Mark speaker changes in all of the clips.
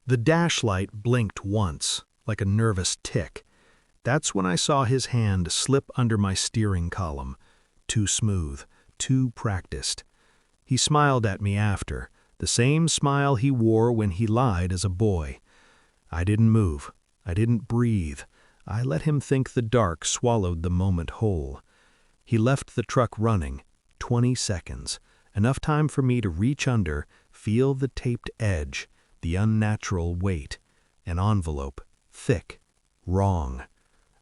Speaker 1: The dash light blinked once, like a nervous tick. That's when I saw his hand slip under my steering column. Too smooth, too practiced. He smiled at me after, the same smile he wore when he lied as a boy. I didn't move. I didn't breathe. I let him think the dark swallowed the moment whole. He left the truck running. 20 seconds. Enough time for me to reach under, feel the taped edge, the unnatural weight. An envelope. Thick. Wrong.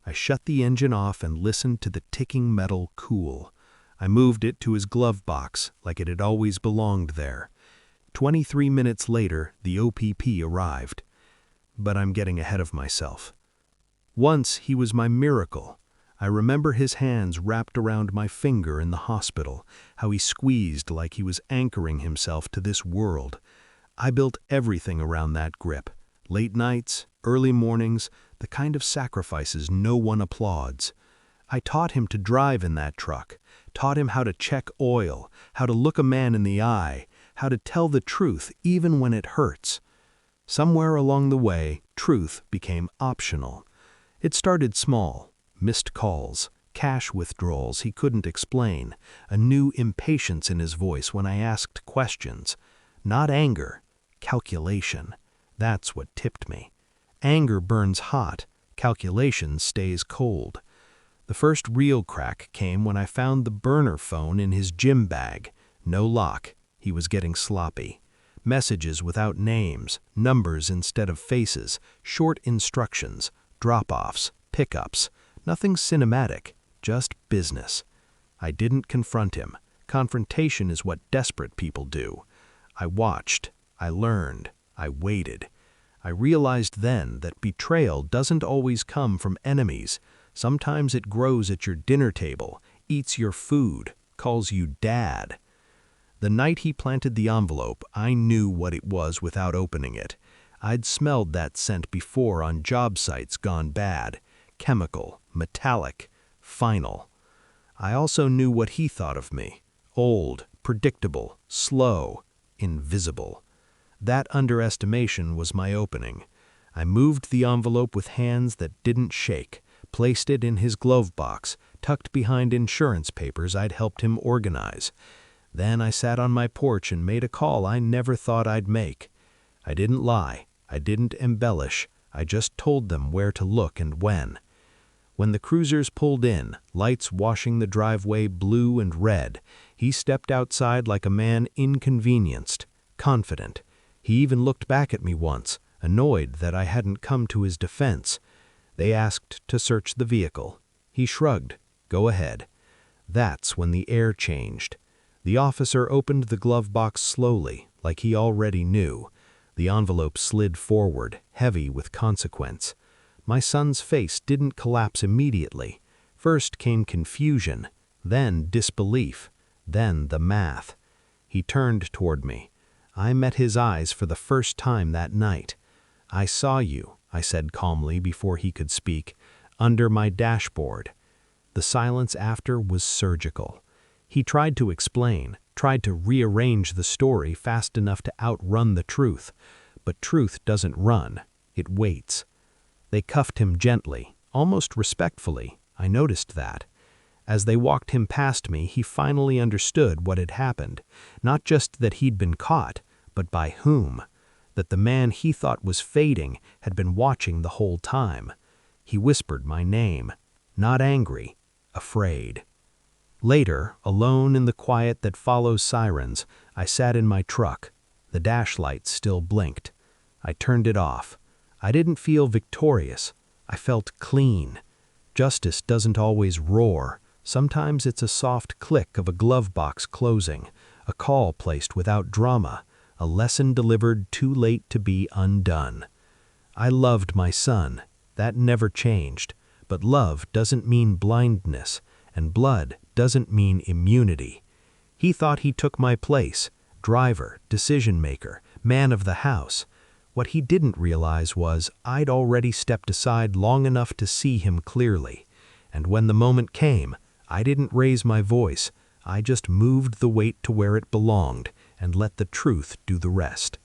Speaker 1: I shut the engine off and listened to the ticking metal cool. I moved it to his glove box like it had always belonged there. 23 minutes later, the OPP arrived. But I'm getting ahead of myself. Once he was my miracle. I remember his hands wrapped around my finger in the hospital, how he squeezed like he was anchoring himself to this world. I built everything around that grip. Late nights, early mornings, the kind of sacrifices no one applauds. I taught him to drive in that truck, taught him how to check oil, how to look a man in the eye, how to tell the truth even when it hurts. Somewhere along the way, truth became optional. It started small, missed calls, cash withdrawals he couldn't explain, a new impatience in his voice when I asked questions. Not anger, calculation. That's what tipped me. Anger burns hot, calculation stays cold. The first real crack came when I found the burner phone in his gym bag. No lock. He was getting sloppy. Messages without names, numbers instead of faces, short instructions, drop-offs, pickups. Nothing cinematic, just business. I didn't confront him. Confrontation is what desperate people do. I watched. I learned. I waited. I realized then that betrayal doesn't always come from enemies. Sometimes it grows at your dinner table, eats your food, calls you dad. The night he planted the envelope, I knew what it was without opening it. I'd smelled that scent before on job sites gone bad. Chemical, metallic, final. I also knew what he thought of me. Old, predictable, slow, invisible. That underestimation was my opening. I moved the envelope with hands that didn't shake, placed it in his glove box, tucked behind insurance papers I'd helped him organize. Then I sat on my porch and made a call I never thought I'd make. I didn't lie. I didn't embellish. I just told them where to look and when. When the cruisers pulled in, lights washing the driveway blue and red, he stepped outside like a man inconvenienced, confident. He even looked back at me once, annoyed that I hadn't come to his defense. They asked to search the vehicle. He shrugged. Go ahead. That's when the air changed. The officer opened the glove box slowly, like he already knew. The envelope slid forward, heavy with consequence. My son's face didn't collapse immediately. First came confusion, then disbelief, then the math. He turned toward me. I met his eyes for the first time that night. I saw you, I said calmly before he could speak, under my dashboard. The silence after was surgical. He tried to explain, tried to rearrange the story fast enough to outrun the truth. But truth doesn't run, it waits. They cuffed him gently, almost respectfully. I noticed that. As they walked him past me, he finally understood what had happened. Not just that he'd been caught, but by whom. That the man he thought was fading had been watching the whole time. He whispered my name, not angry, afraid. Later, alone in the quiet that follows sirens, I sat in my truck. The dash light still blinked. I turned it off. I didn't feel victorious. I felt clean. Justice doesn't always roar. Sometimes it's a soft click of a glove box closing, a call placed without drama, a lesson delivered too late to be undone. I loved my son. That never changed. But love doesn't mean blindness, and blood doesn't mean immunity. He thought he took my place, driver, decision-maker, man of the house. What he didn't realize was I'd already stepped aside long enough to see him clearly. And when the moment came, I didn't raise my voice. I just moved the weight to where it belonged and let the truth do the rest.